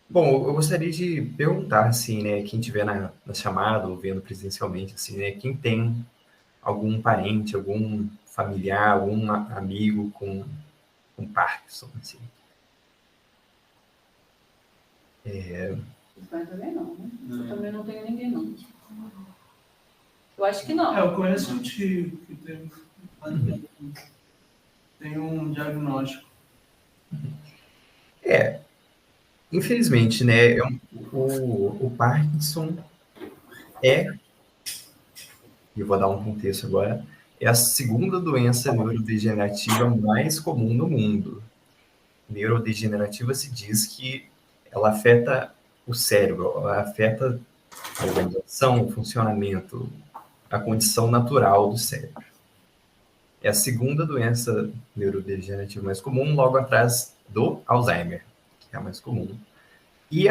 Bom, eu gostaria de perguntar, assim, né, quem estiver na chamada ou vendo presencialmente, assim, né, quem tem algum parente, algum familiar, algum amigo com Parkinson, assim. Espanha também não, né? Eu também não tenho ninguém, não. Eu acho que não. Eu conheço um tio que tem um diagnóstico. Infelizmente, né, o Parkinson é, e eu vou dar um contexto agora, é a segunda doença neurodegenerativa mais comum no mundo. Neurodegenerativa se diz que ela afeta o cérebro, ela afeta a organização, o funcionamento, a condição natural do cérebro. É a segunda doença neurodegenerativa mais comum, logo atrás do Alzheimer, que é a mais comum. E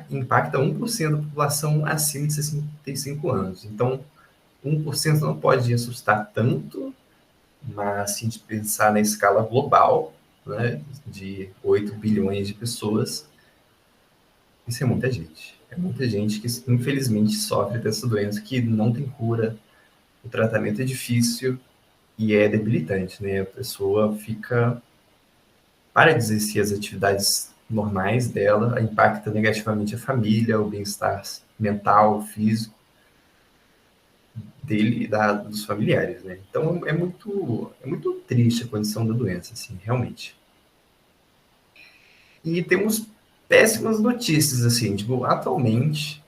impacta 1% da população acima de 65 anos. Então, 1% não pode assustar tanto, mas se a gente pensar na escala global, né, de 8 bilhões de pessoas, isso é muita gente. É muita gente que, infelizmente, sofre dessa doença que não tem cura, o tratamento é difícil e é debilitante, né? A pessoa fica para de exercer as atividades normais dela, impacta negativamente a família, o bem-estar mental, físico dele e dos familiares, né? Então é muito triste a condição da doença, assim, realmente. E temos péssimas notícias, assim, tipo, atualmente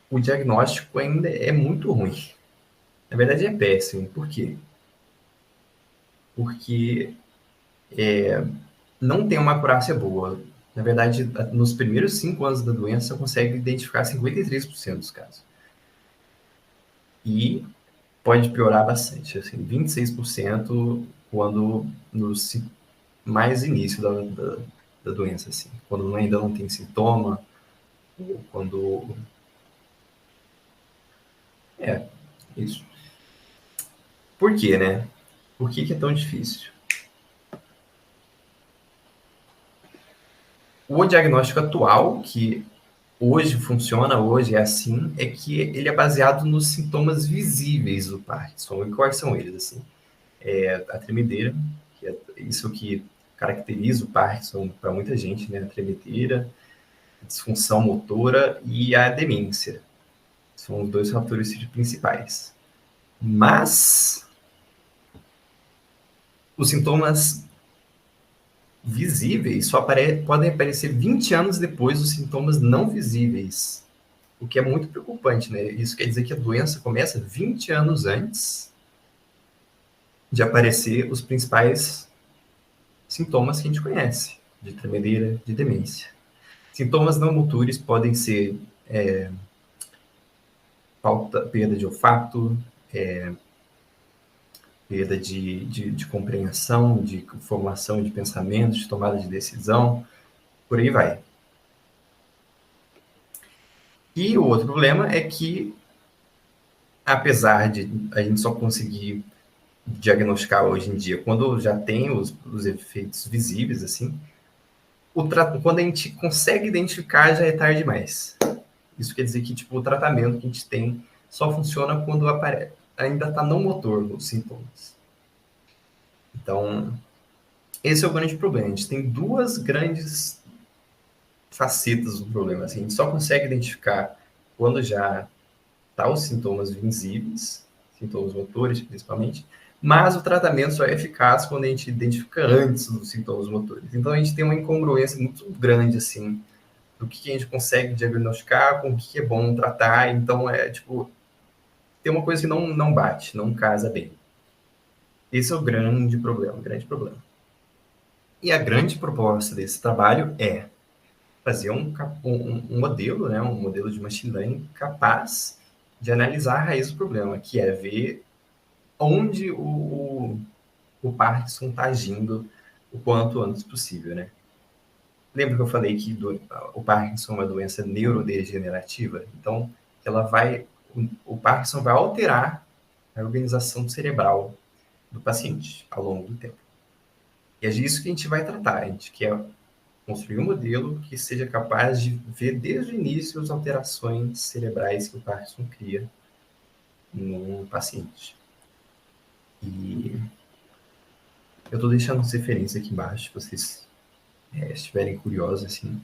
o diagnóstico ainda é muito ruim. Na verdade é péssimo. Por quê? Porque não tem uma acurácia boa. Na verdade, nos primeiros 5 anos da doença, consegue identificar 53% dos casos. E pode piorar bastante, assim, 26% quando nos mais início da doença, assim, quando ainda não tem sintoma, ou quando... É, isso. Por quê, né? Por que é tão difícil? O diagnóstico atual, que hoje funciona, hoje é assim, é que ele é baseado nos sintomas visíveis do Parkinson. E quais são eles, assim? É a tremedeira, que é isso que caracteriza o Parkinson para muita gente, né? A tremedeira, a disfunção motora e a demência. São os dois fatores principais. Mas os sintomas visíveis só podem aparecer 20 anos depois dos sintomas não visíveis, o que é muito preocupante, né? Isso quer dizer que a doença começa 20 anos antes de aparecer os principais sintomas que a gente conhece, de tremedeira, de demência. Sintomas não motores podem ser perda de olfato, perda de compreensão, de formação de pensamentos, de tomada de decisão, por aí vai. E o outro problema é que, apesar de a gente só conseguir diagnosticar hoje em dia quando já tem os efeitos visíveis, assim, quando a gente consegue identificar já é tarde demais. Isso quer dizer que tipo, o tratamento que a gente tem só funciona quando ainda está no motor os sintomas. Então, esse é o grande problema. A gente tem duas grandes facetas do problema. Assim, a gente só consegue identificar quando já tá os sintomas visíveis, sintomas motores principalmente, mas o tratamento só é eficaz quando a gente identifica antes dos sintomas motores. Então a gente tem uma incongruência muito grande assim do que a gente consegue diagnosticar, com o que é bom tratar. Então é tipo tem uma coisa que não bate, não casa bem. Esse é o grande problema, o grande problema. E a grande proposta desse trabalho é fazer um modelo, né, um modelo de machine learning capaz de analisar a raiz do problema, que é ver onde o Parkinson está agindo o quanto antes possível, né? Lembra que eu falei que o Parkinson é uma doença neurodegenerativa? Então, o Parkinson vai alterar a organização cerebral do paciente ao longo do tempo. E é disso que a gente vai tratar. A gente quer construir um modelo que seja capaz de ver desde o início as alterações cerebrais que o Parkinson cria no paciente. E eu estou deixando as referências aqui embaixo, se vocês estiverem curiosos, assim,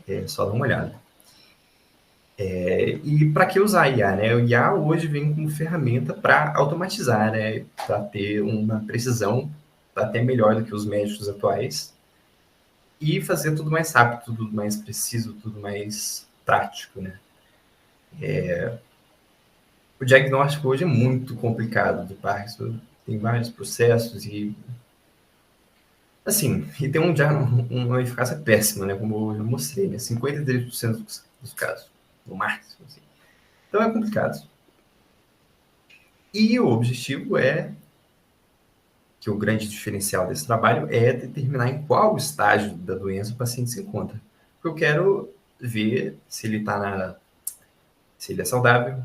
é só dar uma olhada. E para que usar a IA, né? O IA hoje vem como ferramenta para automatizar, né? Para ter uma precisão até melhor do que os médicos atuais e fazer tudo mais rápido, tudo mais preciso, tudo mais prático, né? O diagnóstico hoje é muito complicado do Parkinson, tem vários processos e assim, e tem uma eficácia péssima, né? Como eu mostrei, né? 53% dos casos, no máximo. Assim. Então é complicado. E o objetivo que o grande diferencial desse trabalho é determinar em qual estágio da doença o paciente se encontra. Porque eu quero ver se ele se ele é saudável,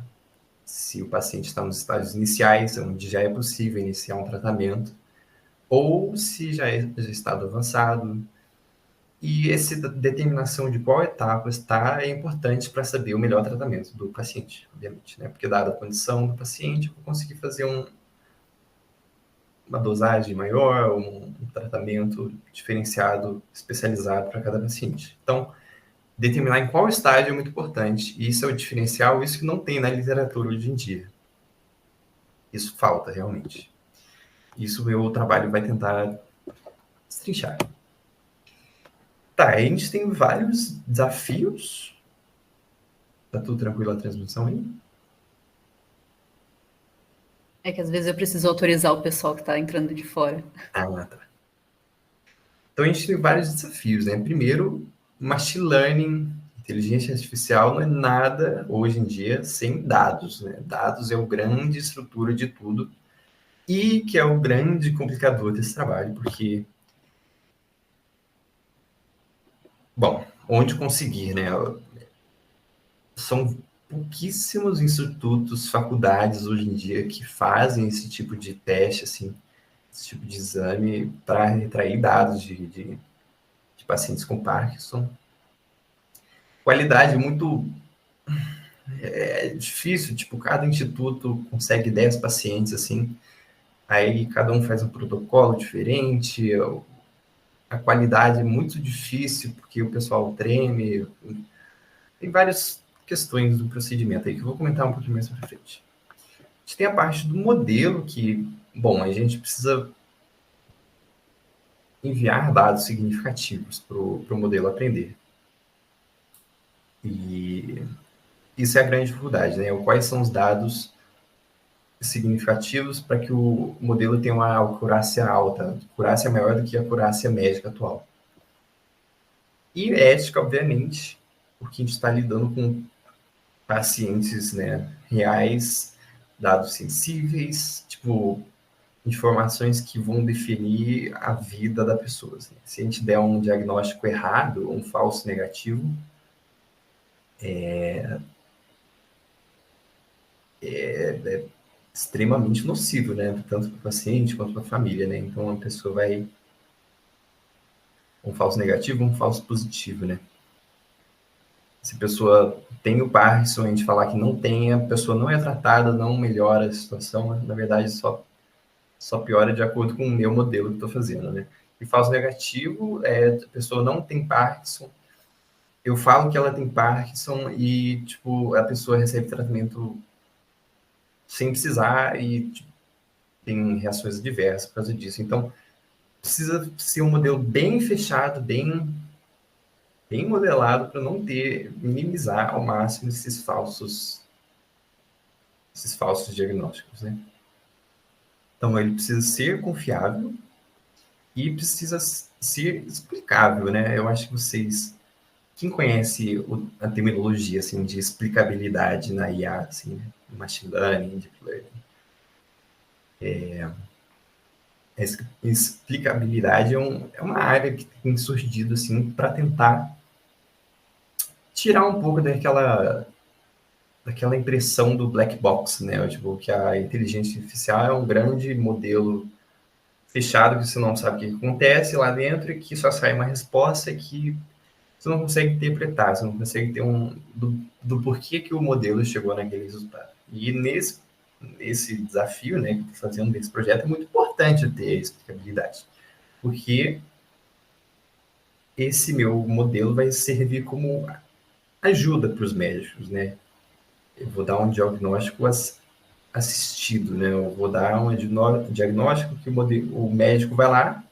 se o paciente está nos estágios iniciais, onde já é possível iniciar um tratamento, ou se já é estado avançado. E essa determinação de qual etapa está é importante para saber o melhor tratamento do paciente, obviamente, né? Porque dada a condição do paciente, eu vou conseguir fazer uma dosagem maior, um tratamento diferenciado, especializado para cada paciente. Então, determinar em qual estágio é muito importante. E isso é o diferencial, isso que não tem na literatura hoje em dia. Isso falta, realmente. Isso o meu trabalho vai tentar destrinchar. Tá, a gente tem vários desafios. Tá tudo tranquilo a transmissão aí? É que às vezes eu preciso autorizar o pessoal que está entrando de fora. Ah, tá. Então a gente tem vários desafios, né? Primeiro, machine learning, inteligência artificial não é nada hoje em dia sem dados, né? Dados é o grande estrutura de tudo e que é o grande complicador desse trabalho, porque bom, onde conseguir, né? São pouquíssimos institutos, faculdades hoje em dia que fazem esse tipo de teste, assim, esse tipo de exame para retrair dados de pacientes com Parkinson. Qualidade muito difícil, tipo, cada instituto consegue 10 pacientes, assim, aí cada um faz um protocolo diferente, a qualidade é muito difícil, porque o pessoal treme, tem várias questões do procedimento aí que eu vou comentar um pouquinho mais para frente. A gente tem a parte do modelo que, bom, a gente precisa enviar dados significativos para o modelo aprender. E isso é a grande dificuldade, né? Quais são os dados significativos para que o modelo tenha uma acurácia alta, acurácia maior do que a acurácia médica atual. E ética, obviamente, porque a gente está lidando com pacientes, né, reais, dados sensíveis, tipo, informações que vão definir a vida da pessoa. Assim. Se a gente der um diagnóstico errado, um falso negativo, é extremamente nocivo, né? Tanto para o paciente quanto para a família, né? Então, a pessoa vai um falso negativo, um falso positivo, né? Se a pessoa tem o Parkinson, a gente falar que não tem, a pessoa não é tratada, não melhora a situação, na verdade, só piora de acordo com o meu modelo que estou fazendo, né? E falso negativo é a pessoa não tem Parkinson, eu falo que ela tem Parkinson e, tipo, a pessoa recebe tratamento sem precisar e tipo, tem reações adversas por causa disso. Então, precisa ser um modelo bem fechado, bem modelado para não minimizar ao máximo esses falsos diagnósticos, né? Então, ele precisa ser confiável e precisa ser explicável, né? Eu acho que quem conhece a terminologia, assim, de explicabilidade na IA, assim, né? Machine Learning, Deep Learning, a explicabilidade é uma área que tem surgido, assim, para tentar tirar um pouco daquela impressão do black box, né? Tipo, que a inteligência artificial é um grande modelo fechado, que você não sabe o que acontece lá dentro e que só sai uma resposta que você não consegue interpretar, você não consegue ter do porquê que o modelo chegou naquele resultado. E nesse desafio, né, que eu estou fazendo nesse projeto, é muito importante ter explicabilidade, porque esse meu modelo vai servir como ajuda para os médicos, né? Eu vou dar um diagnóstico assistido, né? Eu vou dar um diagnóstico que o médico vai lá,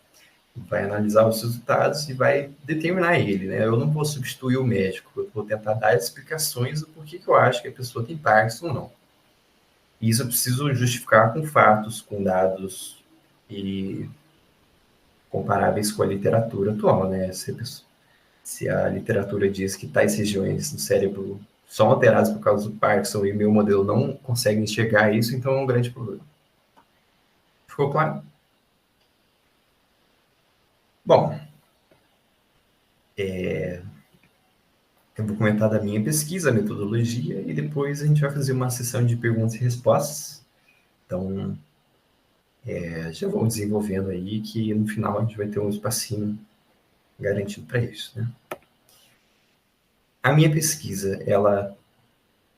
vai analisar os resultados e vai determinar ele, né? Eu não vou substituir o médico, eu vou tentar dar explicações do porquê que eu acho que a pessoa tem Parkinson ou não. E isso eu preciso justificar com fatos, com dados e comparáveis com a literatura atual, né? Se a literatura diz que tais regiões do cérebro são alteradas por causa do Parkinson e meu modelo não consegue enxergar isso, então é um grande problema. Ficou claro? Bom, eu vou comentar da minha pesquisa, metodologia, e depois a gente vai fazer uma sessão de perguntas e respostas. Então, já vamos desenvolvendo aí, que no final a gente vai ter um espacinho garantido para isso, né? A minha pesquisa, eu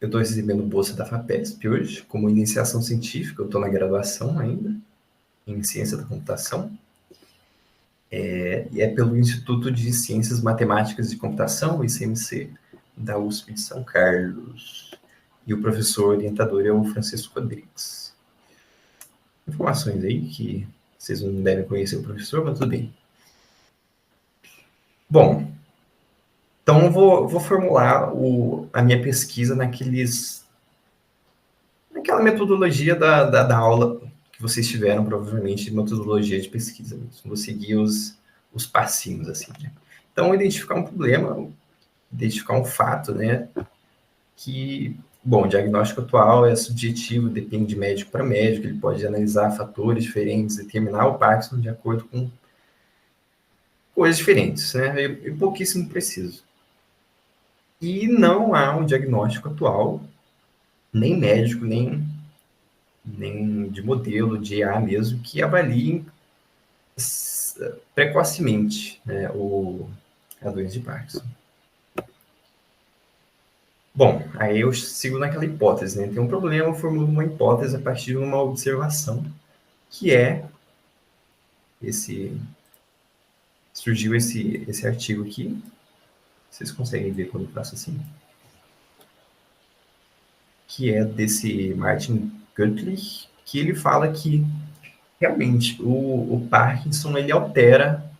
estou recebendo bolsa da FAPESP hoje, como iniciação científica, eu estou na graduação ainda, em Ciência da Computação, e é pelo Instituto de Ciências Matemáticas de Computação, o ICMC, da USP de São Carlos. E o professor orientador é o Francisco Rodrigues. Informações aí que vocês não devem conhecer o professor, mas tudo bem. Bom, então eu vou formular a minha pesquisa naquela metodologia da aula que vocês tiveram, provavelmente, de metodologia de pesquisa. Vou seguir os passinhos, assim, né? Então, identificar um problema, identificar um fato, né? Que, bom, o diagnóstico atual é subjetivo, depende de médico para médico, ele pode analisar fatores diferentes, determinar o Parkinson de acordo com coisas diferentes, né? E pouquíssimo preciso. E não há um diagnóstico atual, nem médico, nem de modelo, de IA mesmo, que avaliem precocemente, né, a doença de Parkinson. Bom, aí eu sigo naquela hipótese, né? Tem um problema, eu formulo uma hipótese a partir de uma observação, que é surgiu esse artigo aqui. Vocês conseguem ver quando eu faço assim? Que é desse Martin Guttlich, que ele fala que realmente o Parkinson ele altera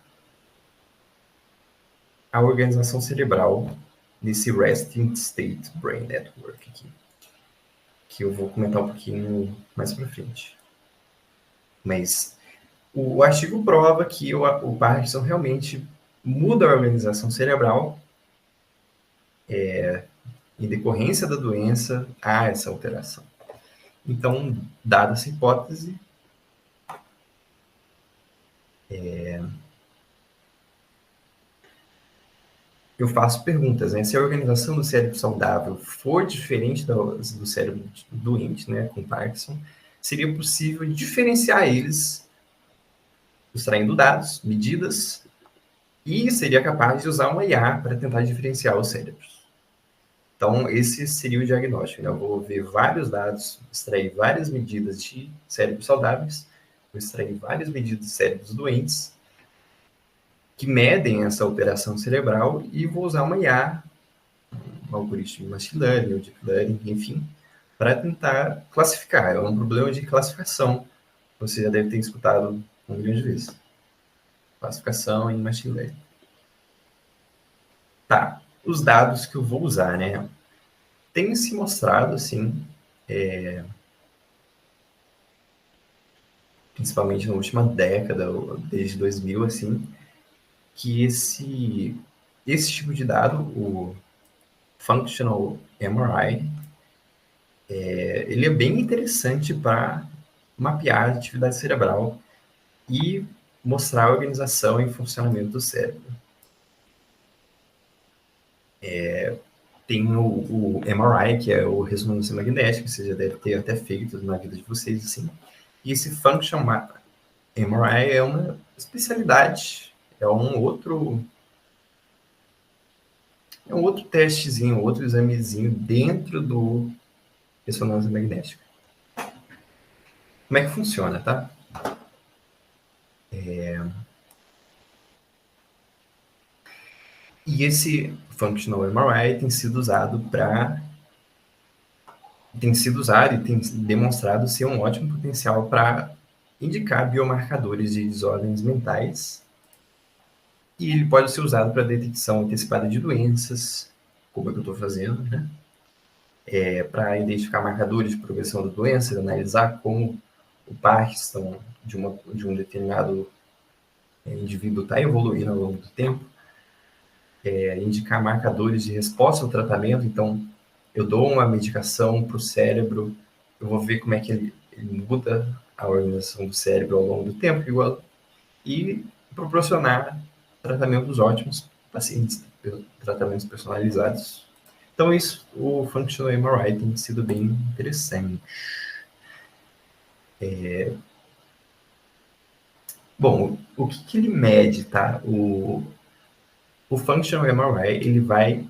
a organização cerebral nesse Resting State Brain Network aqui, que eu vou comentar um pouquinho mais para frente. Mas o artigo prova que o Parkinson realmente muda a organização cerebral, em decorrência da doença, há essa alteração. Então, dada essa hipótese, eu faço perguntas, né? Se a organização do cérebro saudável for diferente do cérebro doente, né, com Parkinson, seria possível diferenciar eles, extraindo dados, medidas, e seria capaz de usar uma IA para tentar diferenciar os cérebros. Então, esse seria o diagnóstico, né? Eu vou ver vários dados, extrair várias medidas de cérebros saudáveis, vou extrair várias medidas de cérebros doentes, que medem essa alteração cerebral, e vou usar uma IA, um algoritmo de machine learning, ou deep learning, enfim, para tentar classificar. É um problema de classificação. Você já deve ter escutado um milhão de vezes. Classificação em machine learning. Tá, os dados que eu vou usar, né? Tem se mostrado, assim, principalmente na última década, desde 2000, assim, que esse tipo de dado, o Functional MRI, ele é bem interessante para mapear a atividade cerebral e mostrar a organização e funcionamento do cérebro. Tem o MRI, que é o ressonância magnética, que você já deve ter até feito na vida de vocês, assim. E esse Functional MRI é uma especialidade, é um outro testezinho, outro examezinho dentro do ressonância magnética. Como é que funciona, tá? E esse Functional MRI tem sido usado e tem demonstrado ser um ótimo potencial para indicar biomarcadores de desordens mentais. E ele pode ser usado para detecção antecipada de doenças, como é que eu estou fazendo, né? Para identificar marcadores de progressão da doença, analisar como o Parkinson de um determinado indivíduo está evoluindo ao longo do tempo, indicar marcadores de resposta ao tratamento. Então, eu dou uma medicação para o cérebro, eu vou ver como é que ele muda a organização do cérebro ao longo do tempo, e proporcionar tratamentos ótimos para pacientes, tratamentos personalizados. Então, o Functional MRI tem sido bem interessante. Bom, o que ele mede, tá? O Functional MRI, ele vai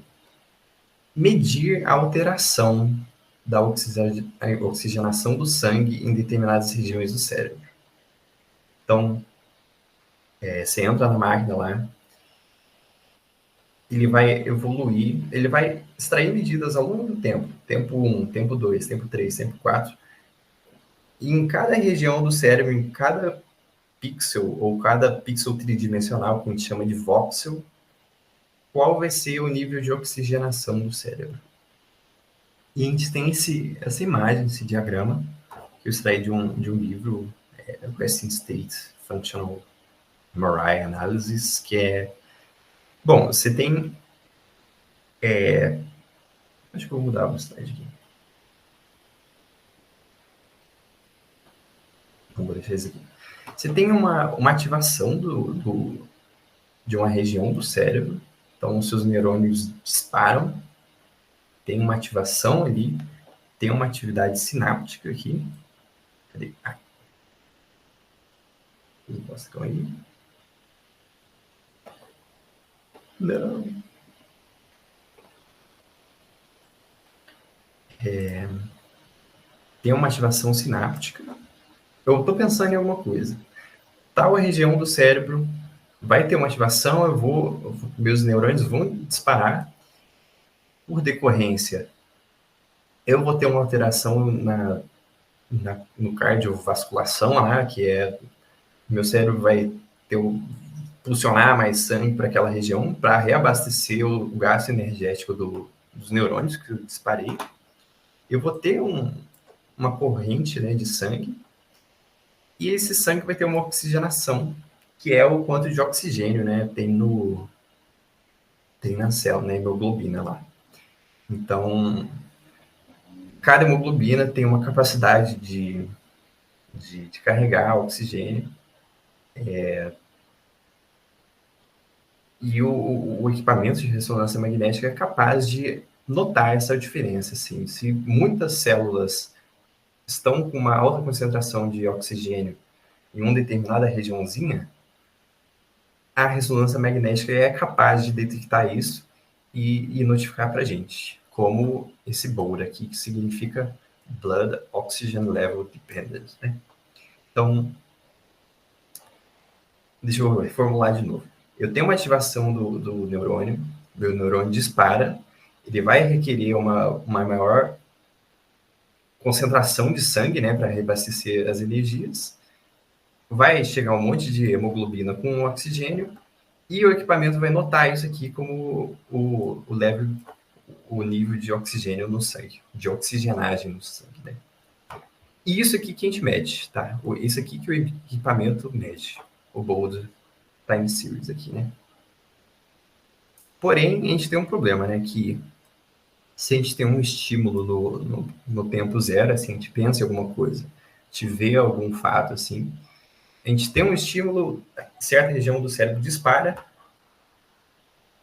medir a alteração da oxigenação do sangue em determinadas regiões do cérebro. Então, você entra na máquina lá, ele vai evoluir, ele vai extrair medidas ao longo do tempo. Tempo 1, tempo 2, tempo 3, tempo 4. E em cada região do cérebro, em cada pixel, ou cada pixel tridimensional, que a gente chama de voxel, qual vai ser o nível de oxigenação do cérebro. E a gente tem essa imagem, esse diagrama, que eu extraí de um livro, Resting State Functional MRI Analysis, que é... Bom, você tem... acho que eu vou mudar o slide aqui. Vou deixar isso aqui. Você tem uma ativação de uma região do cérebro. Então, os seus neurônios disparam. Tem uma ativação ali. Tem uma atividade sináptica aqui. Cadê? Calma aí. Não. Tem uma ativação sináptica. Eu estou pensando em alguma coisa. Tal região do cérebro vai ter uma ativação, meus neurônios vão disparar. Por decorrência, eu vou ter uma alteração no cardiovasculação lá, que meu cérebro vai pulsionar mais sangue para aquela região para reabastecer o gasto energético dos neurônios que eu disparei. Eu vou ter uma corrente, né, de sangue, e esse sangue vai ter uma oxigenação, que é o quanto de oxigênio, né, tem na célula, na hemoglobina lá. Então, cada hemoglobina tem uma capacidade de carregar oxigênio. E o equipamento de ressonância magnética é capaz de notar essa diferença. Assim. Se muitas células estão com uma alta concentração de oxigênio em uma determinada regiãozinha, a ressonância magnética é capaz de detectar isso e notificar para a gente, como esse BOLD aqui, que significa Blood Oxygen Level Dependent. Né? Então, deixa eu reformular de novo. Eu tenho uma ativação do neurônio, meu neurônio dispara, ele vai requerer uma maior concentração de sangue, né, para reabastecer as energias, vai chegar um monte de hemoglobina com oxigênio, e o equipamento vai notar isso aqui como o nível de oxigênio no sangue, de oxigenagem no sangue, né? E isso aqui que a gente mede, tá? Isso aqui que o equipamento mede, o BOLD Time Series aqui, né? Porém, a gente tem um problema, né? Que se a gente tem um estímulo no tempo zero, assim, a gente pensa em alguma coisa, a gente vê algum fato, assim, a gente tem um estímulo, certa região do cérebro dispara,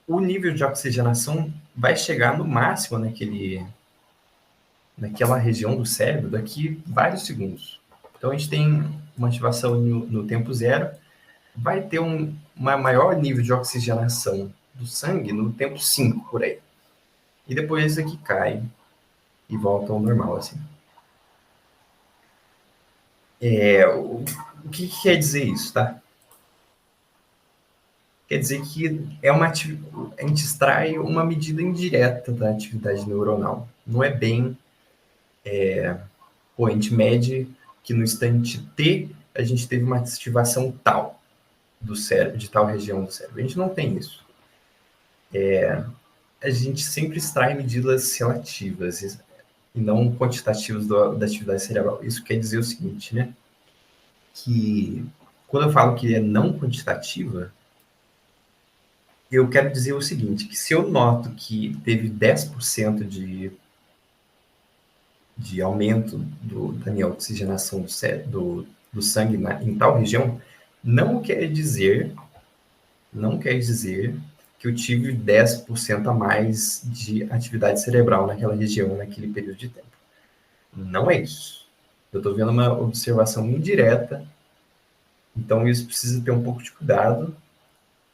o nível de oxigenação vai chegar no máximo naquela região do cérebro daqui vários segundos. Então, a gente tem uma ativação no tempo zero, vai ter um maior nível de oxigenação do sangue no tempo 5, por aí. E depois isso aqui cai e volta ao normal, assim. O que quer dizer isso, tá? Quer dizer que a gente extrai uma medida indireta da atividade neuronal. Não é bem... a gente mede que no instante T a gente teve uma ativação tal do cérebro, de tal região do cérebro. A gente não tem isso. A gente sempre extrai medidas relativas e não quantitativas da atividade cerebral. Isso quer dizer o seguinte, né? Que quando eu falo que é não quantitativa, eu quero dizer o seguinte, que se eu noto que teve 10% de aumento da minha oxigenação do sangue em tal região, não quer dizer que eu tive 10% a mais de atividade cerebral naquela região, naquele período de tempo. Não é isso. Eu estou vendo uma observação indireta, então isso precisa ter um pouco de cuidado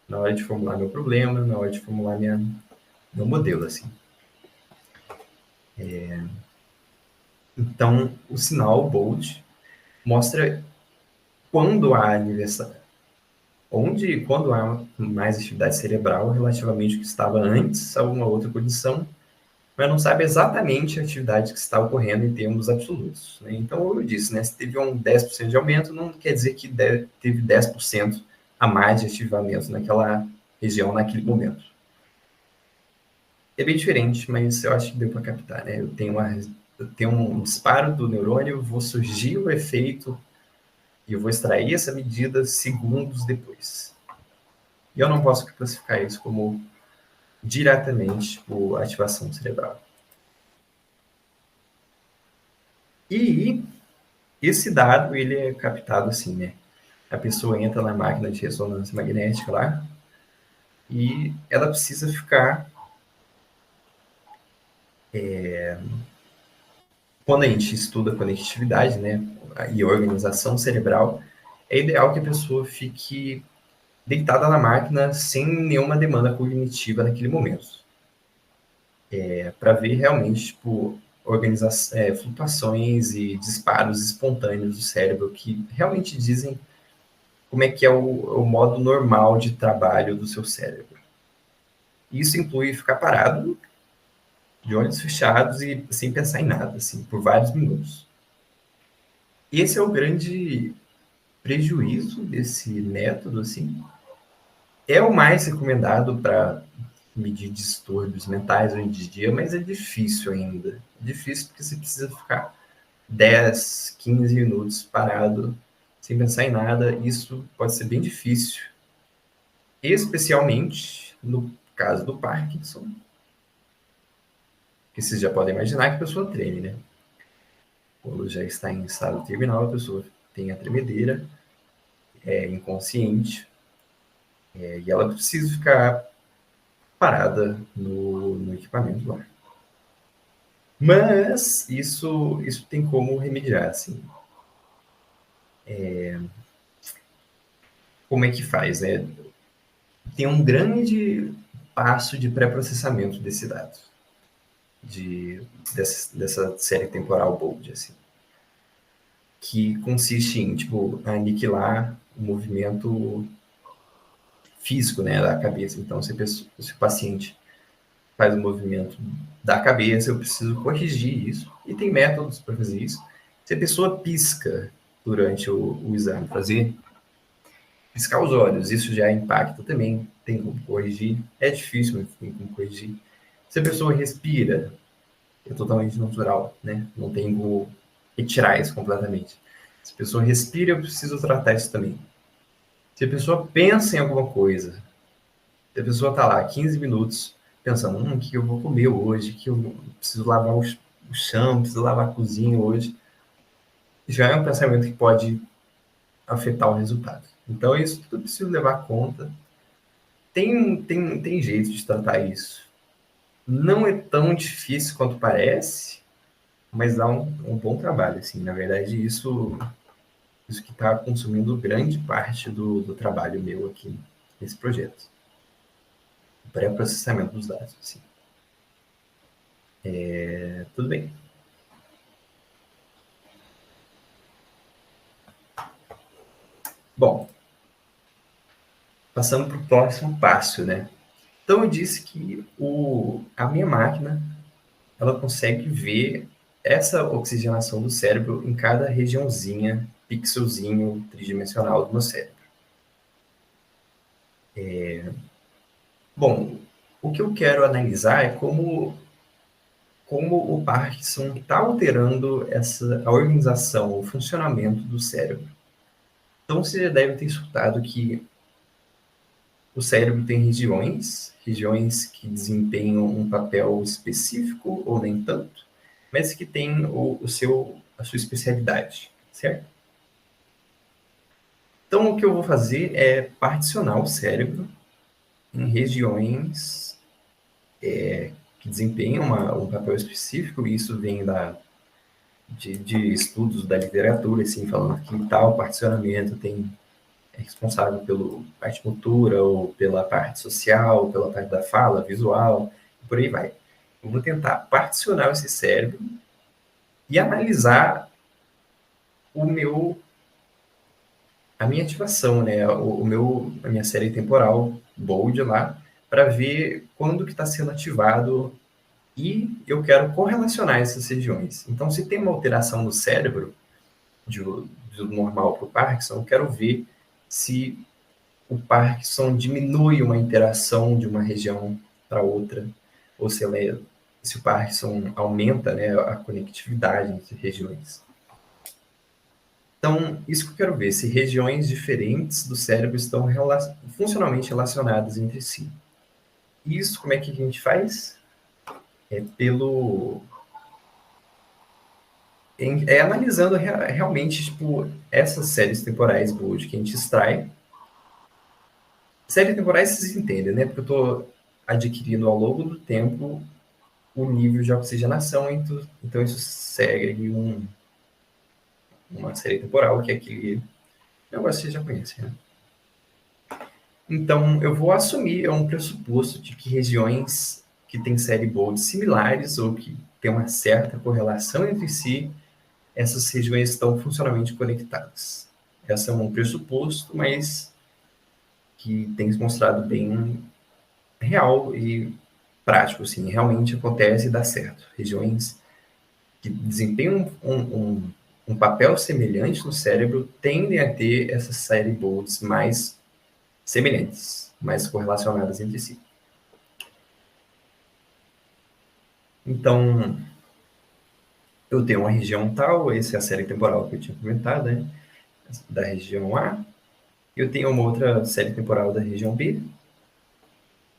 na hora de formular meu problema, na hora de formular meu modelo, assim. Então, o sinal bold mostra quando há quando há mais atividade cerebral relativamente ao que estava antes, alguma outra condição, mas não sabe exatamente a atividade que está ocorrendo em termos absolutos, né? Então, como eu disse, né, se teve um 10% de aumento, não quer dizer que teve 10% a mais de ativamento naquela região, naquele momento. É bem diferente, mas eu acho que deu para captar, né? Eu tenho um disparo do neurônio, vou surgir o efeito e eu vou extrair essa medida segundos depois. E eu não posso classificar isso como diretamente por ativação cerebral. E esse dado, ele é captado assim, né? A pessoa entra na máquina de ressonância magnética lá e ela precisa ficar... Quando a gente estuda conectividade, né, e organização cerebral, é ideal que a pessoa fique deitada na máquina sem nenhuma demanda cognitiva naquele momento. Para ver realmente, tipo, flutuações e disparos espontâneos do cérebro que realmente dizem como é que é o modo normal de trabalho do seu cérebro. Isso inclui ficar parado, de olhos fechados e sem pensar em nada, assim, por vários minutos. Esse é o grande prejuízo desse método, assim. É o mais recomendado para medir distúrbios mentais hoje em dia, mas é difícil ainda. É difícil porque você precisa ficar 10, 15 minutos parado, sem pensar em nada. Isso pode ser bem difícil, especialmente no caso do Parkinson, que vocês já podem imaginar que a pessoa treme, né? Quando já está em estado terminal, a pessoa tem a tremedeira, é inconsciente, e ela precisa ficar parada no equipamento lá. Mas isso tem como remediar, assim. Como é que faz, né? Tem um grande passo de pré-processamento desse dado, dessa série temporal bold, assim, que consiste em, tipo, aniquilar o movimento físico, né, da cabeça. Então, se o paciente faz o movimento da cabeça, eu preciso corrigir isso. E tem métodos para fazer isso. Se a pessoa pisca durante o exame, piscar os olhos, isso já impacta também. Tem como corrigir. É difícil, mas tem como corrigir. Se a pessoa respira, é totalmente natural, né? Não tem como retirar isso completamente. Se a pessoa respira, eu preciso tratar isso também. Se a pessoa pensa em alguma coisa, se a pessoa está lá 15 minutos pensando, o que eu vou comer hoje, que eu preciso lavar o chão, preciso lavar a cozinha hoje, já é um pensamento que pode afetar o resultado. Então, isso tudo preciso levar em conta. Tem jeito de tratar isso. Não é tão difícil quanto parece, mas dá um bom trabalho, assim. Na verdade, isso Isso que está consumindo grande parte do trabalho meu aqui nesse projeto. O pré-processamento dos dados, assim. Tudo bem. Bom, passando para o próximo passo, né? Então, eu disse que a minha máquina, ela consegue ver essa oxigenação do cérebro em cada regiãozinha, pixelzinho tridimensional do meu cérebro. Bom, o que eu quero analisar é como o Parkinson está alterando a organização, o funcionamento do cérebro. Então, você já deve ter escutado que o cérebro tem regiões que desempenham um papel específico ou nem tanto, mas que tem a sua especialidade, certo? Então, o que eu vou fazer é particionar o cérebro em regiões que desempenham um papel específico, e isso vem de estudos da literatura, assim, falando que tal particionamento é responsável pela parte motora, ou pela parte social, pela parte da fala, visual, e por aí vai. Eu vou tentar particionar esse cérebro e analisar a minha ativação, né? A minha série temporal, BOLD lá, para ver quando que está sendo ativado, e eu quero correlacionar essas regiões. Então, se tem uma alteração no cérebro, do normal para o Parkinson, eu quero ver se o Parkinson diminui uma interação de uma região para outra, ou se o Parkinson aumenta, né, a conectividade entre regiões. Então, isso que eu quero ver, se regiões diferentes do cérebro estão funcionalmente relacionadas entre si. Isso, como é que a gente faz? Analisando realmente, tipo, essas séries temporais boas que a gente extrai. Séries temporais vocês entendem, né? Porque eu estou adquirindo ao longo do tempo o nível de oxigenação, então isso segue uma série temporal, que é aquele negócio que vocês já conhecem, né? Então, eu vou assumir, é um pressuposto de que regiões que têm série bold similares, ou que têm uma certa correlação entre si, essas regiões estão funcionalmente conectadas. Esse é um pressuposto, mas que tem se mostrado bem real e prático, assim, realmente acontece e dá certo. Regiões que desempenham um papel semelhante no cérebro tendem a ter essas série bolds mais semelhantes, mais correlacionadas entre si. Então, eu tenho uma região tal, essa é a série temporal que eu tinha comentado, né? Da região A. Eu tenho uma outra série temporal da região B.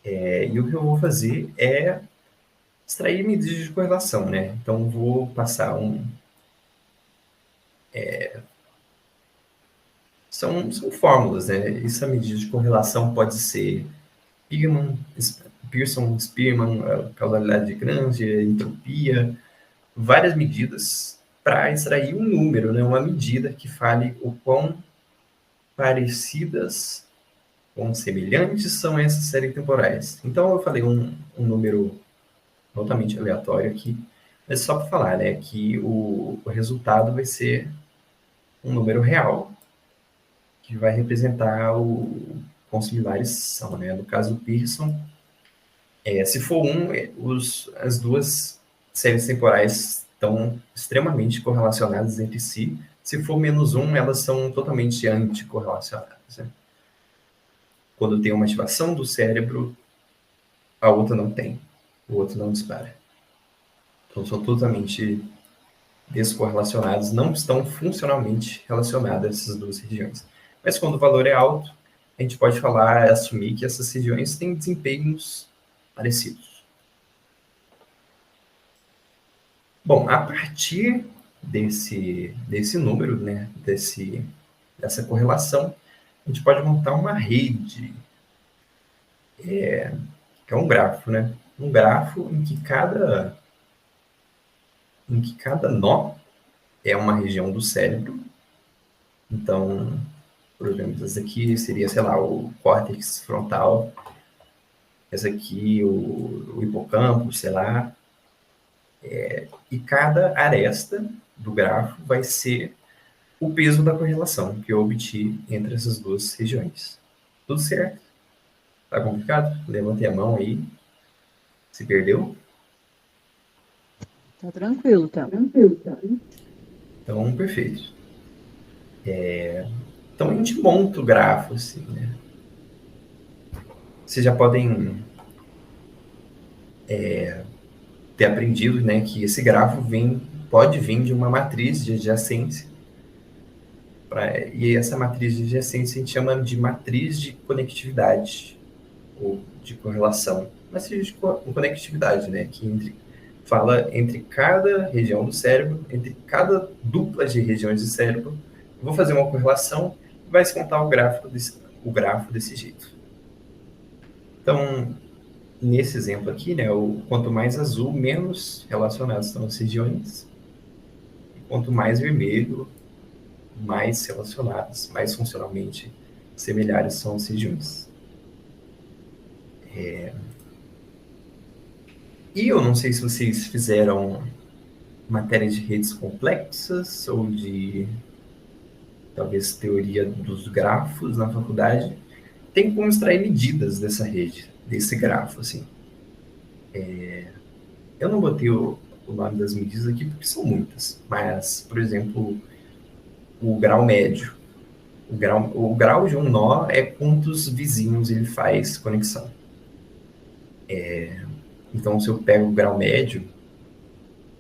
E o que eu vou fazer é extrair medidas de correlação, né? Então, vou passar são fórmulas, né? Essa medida de correlação pode ser Pearson, Spearman, causalidade de Granger, entropia, várias medidas para extrair um número, né? Uma medida que fale o quão parecidas, quão semelhantes são essas séries temporais. Então, eu falei um número totalmente aleatório aqui, mas só para falar, né, que o resultado vai ser um número real, que vai representar o quão similares são, né? No caso do Pearson, se for as duas séries temporais estão extremamente correlacionadas entre si. Se for -1, elas são totalmente anticorrelacionadas, né? Quando tem uma ativação do cérebro, a outra não tem. O outro não dispara. Então, são totalmente descorrelacionados, não estão funcionalmente relacionadas essas duas regiões. Mas quando o valor é alto, a gente pode assumir que essas regiões têm desempenhos parecidos. Bom, a partir desse número, né, dessa correlação, a gente pode montar uma rede, que é um grafo, né? Um grafo em que cada nó é uma região do cérebro, Então, por exemplo, esse aqui seria, sei lá, o córtex frontal, esse aqui o hipocampo, sei lá, e cada aresta do grafo vai ser o peso da correlação que eu obtive entre essas duas regiões. Tudo certo? Tá complicado? Levantei a mão aí. Se perdeu? Tá tranquilo, tá? Então, perfeito. Então, a gente monta o grafo, assim, né? Vocês já podem ter aprendido, né, que esse grafo pode vir de uma matriz de adjacência. E essa matriz de adjacência a gente chama de matriz de conectividade, ou de correlação. Matriz de conectividade, né, que fala entre cada região do cérebro, entre cada dupla de regiões do cérebro. Eu vou fazer uma correlação e vai se contar o grafo desse jeito. Então, nesse exemplo aqui, né, quanto mais azul, menos relacionadas são as regiões. E quanto mais vermelho, mais relacionadas, mais funcionalmente semelhantes são as regiões. E eu não sei se vocês fizeram matérias de redes complexas ou de, talvez, teoria dos grafos na faculdade. Tem como extrair medidas dessa rede, desse grafo, assim. Eu não botei o nome das medidas aqui porque são muitas, mas, por exemplo, o grau médio. O grau de um nó é quantos vizinhos ele faz conexão. Então, se eu pego o grau médio,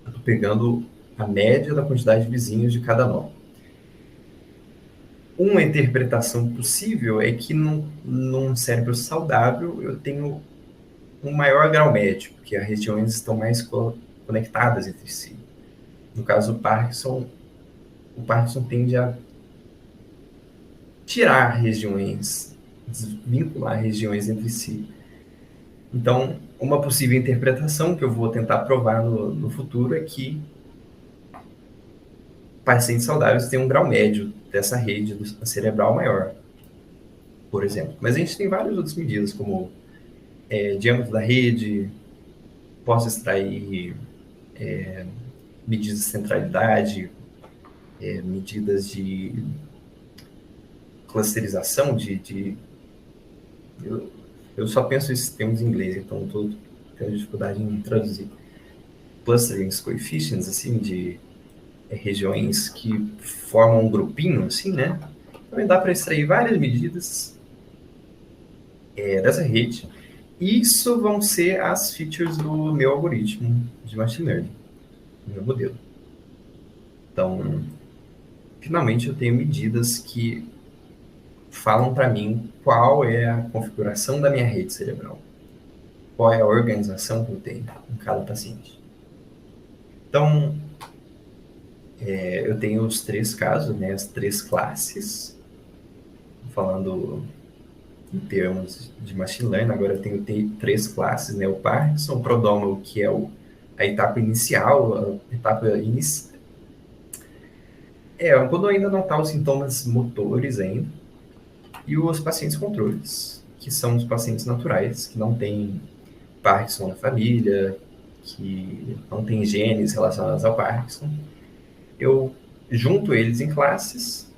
eu estou pegando a média da quantidade de vizinhos de cada nó. Uma interpretação possível é que num cérebro saudável eu tenho um maior grau médio, porque as regiões estão mais conectadas entre si. No caso do Parkinson, o Parkinson tende a tirar regiões, desvincular regiões entre si. Então, uma possível interpretação que eu vou tentar provar no futuro é que pacientes saudáveis têm um grau médio dessa rede cerebral maior, por exemplo. Mas a gente tem várias outras medidas, como diâmetro da rede, posso extrair medidas de centralidade, medidas de clusterização, eu só penso esses termos em inglês, então estou tendo dificuldade em traduzir. Clustering coefficients, assim, de regiões que formam um grupinho, assim, né? Também dá para extrair várias medidas dessa rede. Isso vão ser as features do meu algoritmo de machine learning, do meu modelo. Então, finalmente eu tenho medidas que falam para mim qual é a configuração da minha rede cerebral, qual é a organização que eu tenho em cada paciente. Então, eu tenho os 3 casos, né, as 3 classes, falando em termos de machine learning. Agora eu tenho 3 classes, né, o Parkinson, o prodromal, que é a etapa inicial, a etapa inicial. Quando ainda não está os sintomas motores ainda, e os pacientes controles, que são os pacientes naturais, que não têm Parkinson na família, que não têm genes relacionados ao Parkinson. Eu junto eles em classes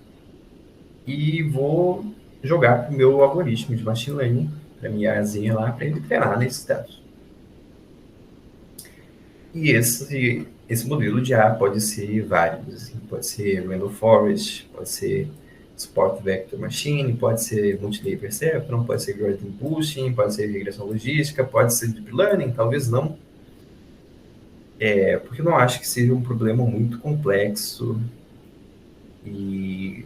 e vou jogar para o meu algoritmo de machine learning, para minha asinha lá, para ele treinar nesses dados. E esse modelo de A pode ser vários, assim, pode ser Random Forest, pode ser Support Vector Machine, pode ser Multilayer Perceptron, pode ser Gradient Boosting, pode ser regressão logística, pode ser Deep Learning, talvez não. Porque eu não acho que seja um problema muito complexo e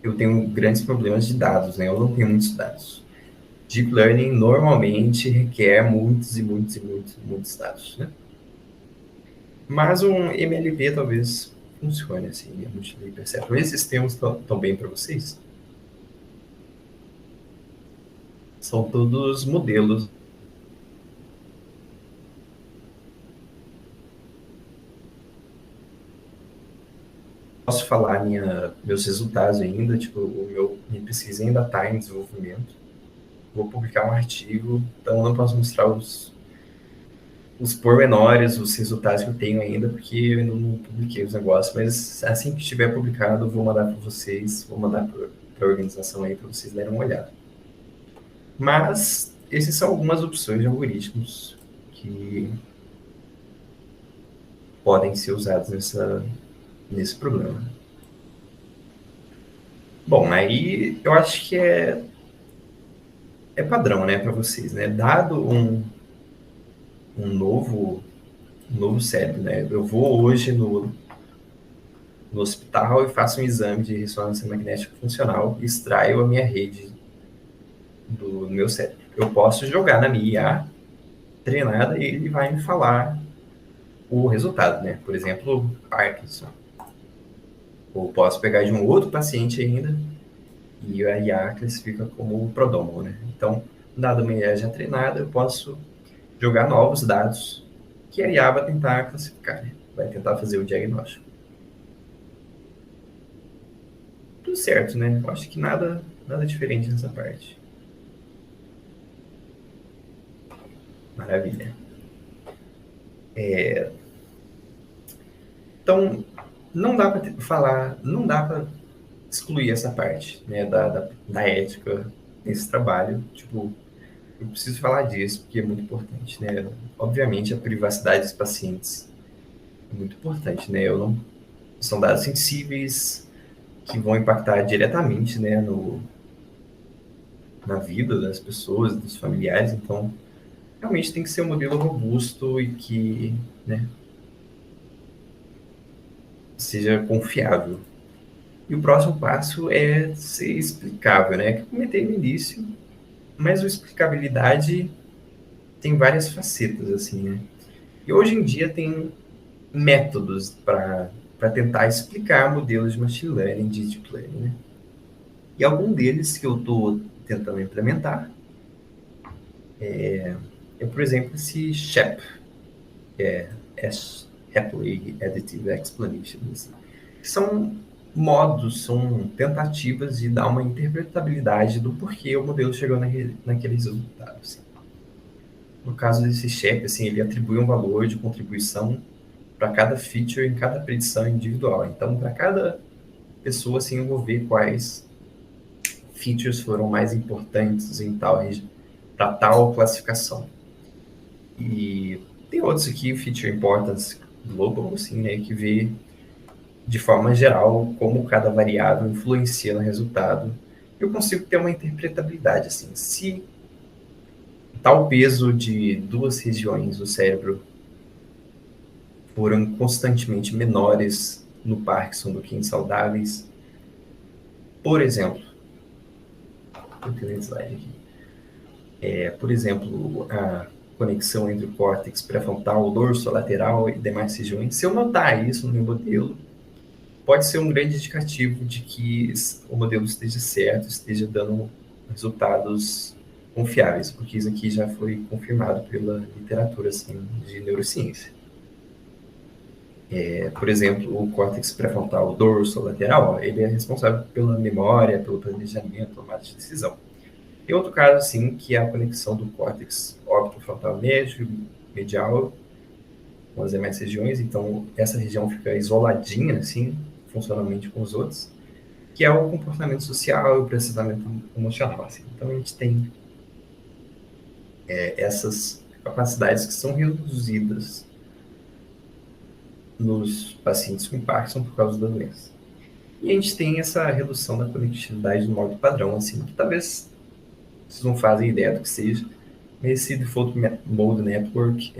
eu tenho grandes problemas de dados, né? Eu não tenho muitos dados. Deep Learning normalmente requer muitos e muitos e muitos, muitos dados, né? Mas um MLP talvez funcione assim, a Multilayer Perceptron. Esses termos estão bem para vocês? São todos modelos. posso falar meus resultados ainda, tipo, minha pesquisa ainda está em desenvolvimento. Vou publicar um artigo, então não posso mostrar os pormenores, os resultados que eu tenho ainda, porque eu ainda não publiquei os negócios, mas assim que estiver publicado, eu vou mandar para vocês, vou mandar para a organização aí para vocês darem uma olhada. Mas essas são algumas opções de algoritmos que podem ser usados nesse problema. Bom, aí eu acho que é padrão, né, para vocês, né? Dado um novo cérebro, né? Eu vou hoje no hospital e faço um exame de ressonância magnética funcional e extraio a minha rede do meu cérebro. Eu posso jogar na minha IA treinada e ele vai me falar o resultado, né? Por exemplo, Parkinson. Ou posso pegar de um outro paciente ainda e a IA classifica como prodromal, né? Então, dado uma IA já treinada, eu posso jogar novos dados que a IA vai tentar classificar, né? Vai tentar fazer o diagnóstico. Tudo certo, né? Eu acho que nada diferente nessa parte. Maravilha. Então, não dá para falar, não dá para excluir essa parte, né, da ética nesse trabalho. Tipo, eu preciso falar disso porque é muito importante, né? Obviamente, a privacidade dos pacientes é muito importante, né? São dados sensíveis que vão impactar diretamente, né, na vida das pessoas, dos familiares. Então, realmente tem que ser um modelo robusto e que, né, seja confiável. E o próximo passo é ser explicável, né? Que eu comentei no início, mas a explicabilidade tem várias facetas, assim, né? E hoje em dia tem métodos para tentar explicar modelos de machine learning, de deep learning, né? E algum deles que eu estou tentando implementar por exemplo, esse SHAP, que é Happily Additive Explanations, que são modos, são tentativas de dar uma interpretabilidade do porquê o modelo chegou naqueles resultados. Assim. No caso desse SHAP, assim, ele atribui um valor de contribuição para cada feature em cada predição individual. Então, para cada pessoa, assim, eu vou ver quais features foram mais importantes em para tal classificação. E tem outros aqui, Feature Importance Global, assim, né, que vê de forma geral como cada variável influencia no resultado. Eu consigo ter uma interpretabilidade, assim, se tal peso de duas regiões do cérebro foram constantemente menores no Parkinson do que em saudáveis. Por exemplo, eu tenho um slide aqui. Por exemplo, a conexão entre o córtex pré-frontal, o dorso lateral e demais regiões. Se eu notar isso no meu modelo, pode ser um grande indicativo de que o modelo esteja certo, esteja dando resultados confiáveis, porque isso aqui já foi confirmado pela literatura assim, de neurociência. Por exemplo, o córtex pré-frontal, o dorso lateral, ele é responsável pela memória, pelo planejamento, tomada de decisão. Tem outro caso, assim, que é a conexão do córtex óptico-frontal médio, medial, com as demais regiões. Então, essa região fica isoladinha, assim, funcionalmente com os outros, que é o comportamento social e o processamento emocional. Assim. Então, a gente tem essas capacidades que são reduzidas nos pacientes com Parkinson por causa da doença. E a gente tem essa redução da conectividade no modo padrão, assim, que talvez vocês não fazem ideia do que seja. Esse Default Mode Network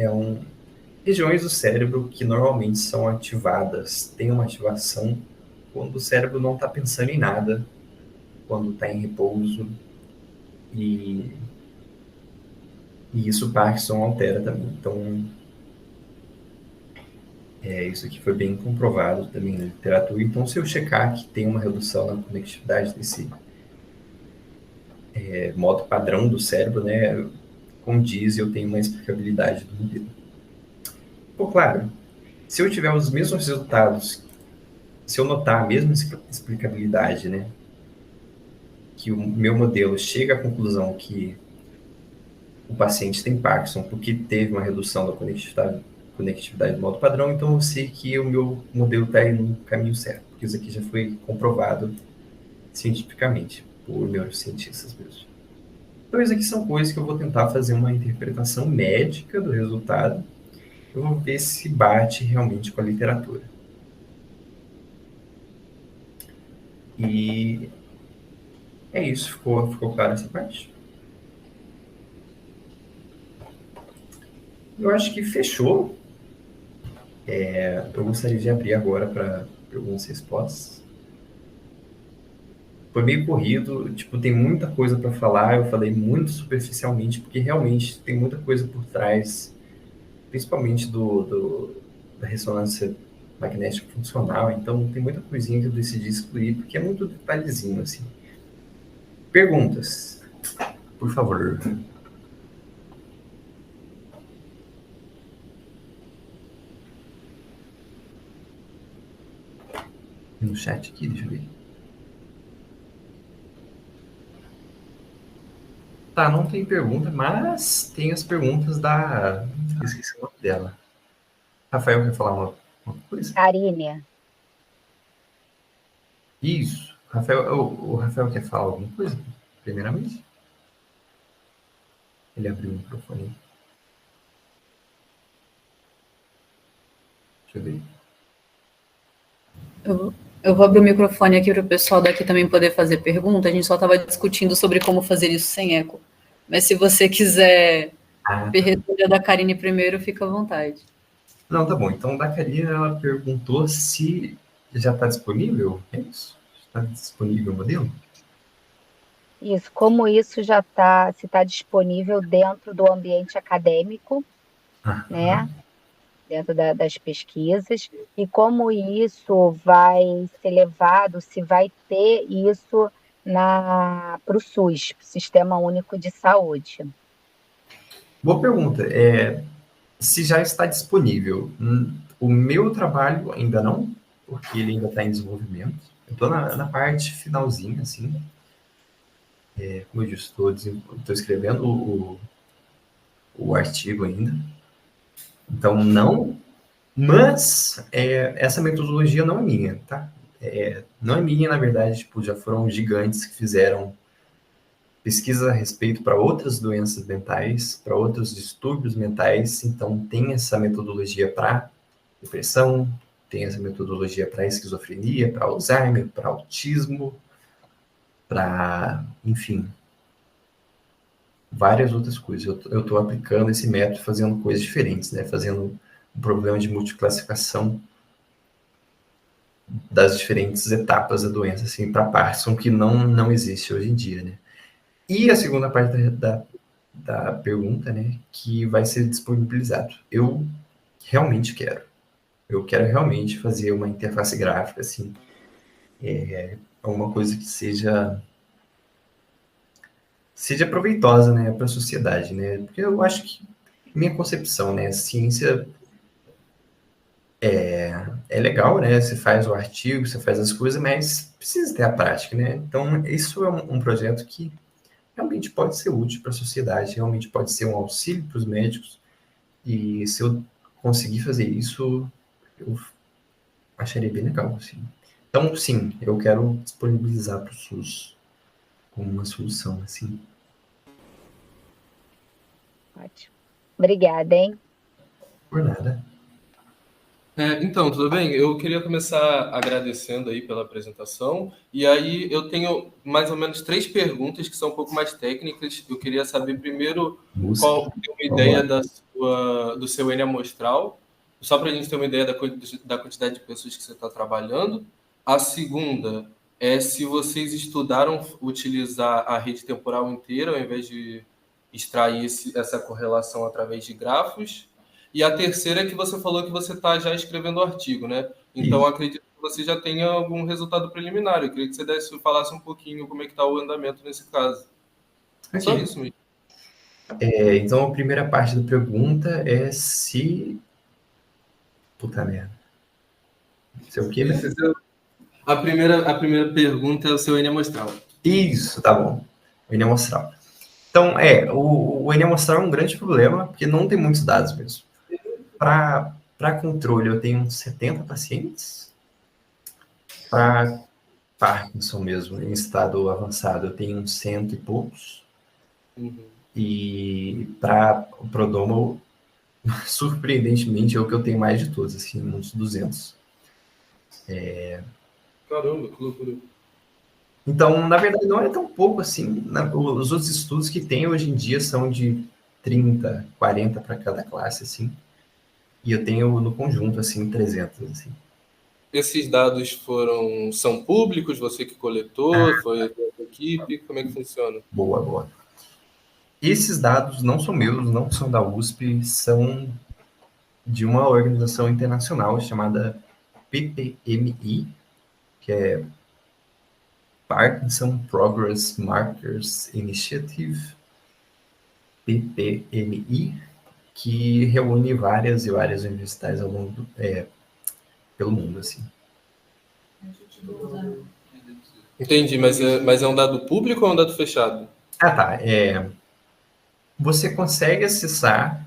regiões do cérebro que normalmente são ativadas, tem uma ativação quando o cérebro não está pensando em nada, quando está em repouso, e isso o Parkinson altera também. Então, isso aqui foi bem comprovado também na literatura. Então, se eu checar que tem uma redução na conectividade desse modo padrão do cérebro, né, condiz, eu tenho uma explicabilidade do modelo. Pô, claro, se eu tiver os mesmos resultados se eu notar a mesma explicabilidade, né, que o meu modelo chega à conclusão que o paciente tem Parkinson porque teve uma redução da conectividade do modo padrão, então eu sei que o meu modelo está indo no caminho certo, porque isso aqui já foi comprovado cientificamente por neurocientistas mesmo. Então, isso aqui são coisas que eu vou tentar fazer uma interpretação médica do resultado. Eu vou ver se bate realmente com a literatura. E é isso, ficou claro essa parte? Eu acho que fechou. Eu gostaria de abrir agora para perguntas e respostas. Foi meio corrido, tipo, tem muita coisa para falar, eu falei muito superficialmente, porque realmente tem muita coisa por trás, principalmente da ressonância magnética funcional, então tem muita coisinha que eu decidi excluir, porque é muito detalhezinho, assim. Perguntas, por favor. No chat aqui, deixa eu ver. Tá, não tem pergunta, mas tem as perguntas da... Esqueci o nome dela. Rafael quer falar uma coisa? Karine. Isso. Rafael, o Rafael quer falar alguma coisa, primeiramente? Ele abriu o microfone. Deixa eu ver. Eu vou abrir o microfone aqui para o pessoal daqui também poder fazer pergunta. A gente só estava discutindo sobre como fazer isso sem eco. Mas se você quiser responder a da Karine primeiro, fica à vontade. Não, tá bom. Então, da Karina, ela perguntou se já está disponível. É isso? Está disponível o modelo? Isso, como isso já está, se está disponível dentro do ambiente acadêmico, né? Dentro das pesquisas, e como isso vai ser levado, se vai ter isso para o SUS, Sistema Único de Saúde. Boa pergunta. Se já está disponível. O meu trabalho ainda não, porque ele ainda está em desenvolvimento. Eu estou na parte finalzinha, assim. Como eu disse, estou escrevendo o artigo ainda. Então, não. Mas essa metodologia não é minha, tá? Não é minha, na verdade. Tipo, já foram gigantes que fizeram pesquisa a respeito para outras doenças mentais, para outros distúrbios mentais. Então, tem essa metodologia para depressão, tem essa metodologia para esquizofrenia, para Alzheimer, para autismo, para, enfim, várias outras coisas. Eu estou aplicando esse método fazendo coisas diferentes, né? Fazendo um problema de multiclassificação das diferentes etapas da doença, assim, para Parkinson, que não existe hoje em dia, né? E a segunda parte da pergunta, né, que vai ser disponibilizado. Eu realmente quero. Eu quero realmente fazer uma interface gráfica, assim, alguma coisa que seja proveitosa, né, para a sociedade, né? Porque eu acho que minha concepção, né, a ciência é legal, né? Você faz o artigo, você faz as coisas, mas precisa ter a prática, né? Então, isso é um projeto que realmente pode ser útil para a sociedade, realmente pode ser um auxílio para os médicos. E se eu conseguir fazer isso, eu acharia bem legal, assim. Então, sim, eu quero disponibilizar para o SUS como uma solução, assim. Ótimo. Obrigada, hein? Por nada. Então, tudo bem? Eu queria começar agradecendo aí pela apresentação. E aí eu tenho mais ou menos 3 perguntas que são um pouco mais técnicas. Eu queria saber primeiro qual é uma ideia do seu N amostral, só para a gente ter uma ideia da quantidade de pessoas que você está trabalhando. A segunda é se vocês estudaram utilizar a rede temporal inteira ao invés de extrair essa correlação através de grafos. E a terceira é que você falou que você está já escrevendo o artigo, né? Então, acredito que você já tenha algum resultado preliminar. Eu queria que você falasse um pouquinho como é que está o andamento nesse caso. Okay. Só isso mesmo. Então, a primeira parte da pergunta é se... Puta merda. Se é o quê, né? A primeira pergunta é o seu N amostral. Isso, tá bom. O N amostral. Então, o N amostral é um grande problema, porque não tem muitos dados mesmo. Para controle, eu tenho uns 70 pacientes. Para Parkinson mesmo, em estado avançado, eu tenho uns 100 e poucos. E para o Prodromal, surpreendentemente, é o que eu tenho mais de todos, assim, uns 200. Caramba, que loucura. Então, na verdade, não é tão pouco assim. Os outros estudos que tem hoje em dia são de 30, 40 para cada classe, assim. E eu tenho, no conjunto, assim, 300, assim. Esses dados são públicos? Você que coletou? Foi a sua equipe? Como é que funciona? Boa. Esses dados não são meus, não são da USP, são de uma organização internacional chamada PPMI, que é Parkinson Progress Markers Initiative, PPMI, que reúne várias e várias universidades ao longo pelo mundo, assim. Entendi, mas é um dado público ou é um dado fechado? Ah, tá. Você consegue acessar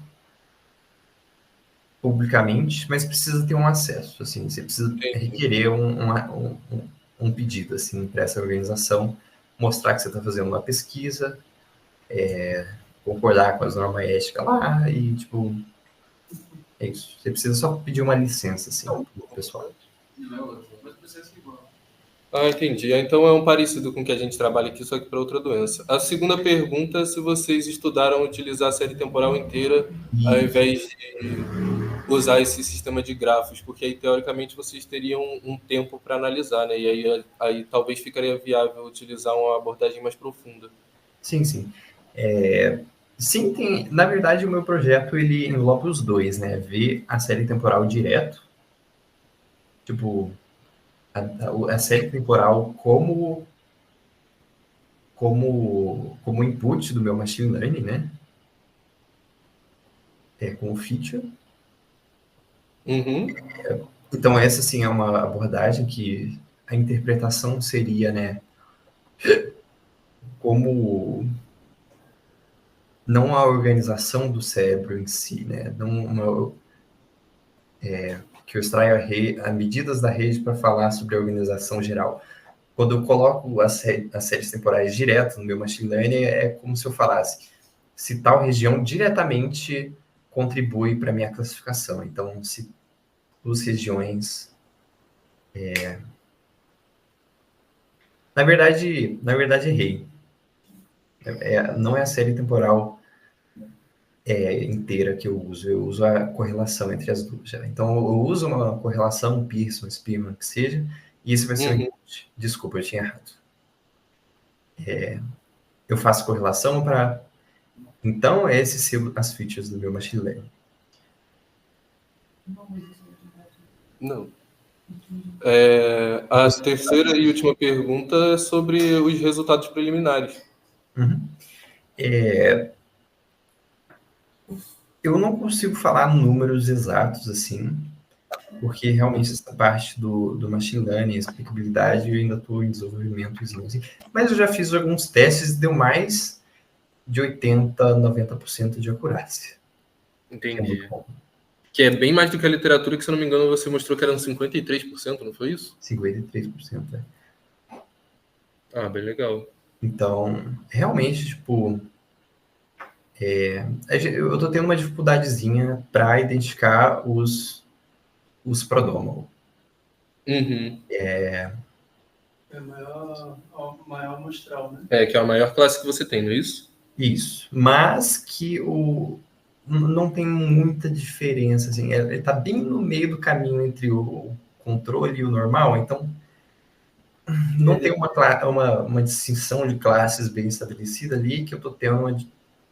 publicamente, mas precisa ter um acesso, assim, você precisa requerer um pedido, assim, para essa organização, mostrar que você está fazendo uma pesquisa, concordar com as normas éticas lá, e, tipo, é isso. Você precisa só pedir uma licença, assim, pro pessoal. Entendi. Então é um parecido com o que a gente trabalha aqui, só que para outra doença. A segunda pergunta é se vocês estudaram utilizar a série temporal inteira ao invés de usar esse sistema de grafos, porque aí, teoricamente, vocês teriam um tempo para analisar, né? E aí talvez ficaria viável utilizar uma abordagem mais profunda. Sim. Sim, na verdade, o meu projeto, ele engloba os dois, né? Ver a série temporal direto, tipo, a série temporal como input do meu machine learning, né? Como feature. Então, essa, sim, é uma abordagem que a interpretação seria, né? Como não a organização do cérebro em si, né? Não que eu extraio as medidas da rede para falar sobre a organização geral. Quando eu coloco as séries temporais direto no meu machine learning, é como se eu falasse se tal região diretamente contribui para a minha classificação. Então, se duas regiões... Na verdade, errei. Não é a série temporal inteira que eu uso a correlação entre as duas. Já. Então, eu uso uma correlação, Pearson, Spearman, que seja, e isso vai ser o input. Desculpa, eu tinha errado. Eu faço correlação para... Então, esses são as features do meu machine learning. Não. A terceira e última pergunta é sobre os resultados preliminares. Eu não consigo falar números exatos, assim, porque realmente essa parte do machine learning, explicabilidade, eu ainda estou em desenvolvimento, assim. Mas eu já fiz alguns testes e deu mais de 80%, 90% de acurácia. Entendi. Que é bem mais do que a literatura, que, se eu não me engano, você mostrou que eram 53%, não foi isso? 53%, né? Bem legal. Então, realmente, tipo... eu estou tendo uma dificuldadezinha para identificar os prodromal. É a maior amostral, né? Que é a maior classe que você tem, não é isso? Isso. Mas que não tem muita diferença, assim. Ele está bem no meio do caminho entre o controle e o normal, então não tem uma distinção de classes bem estabelecida ali, que eu estou tendo uma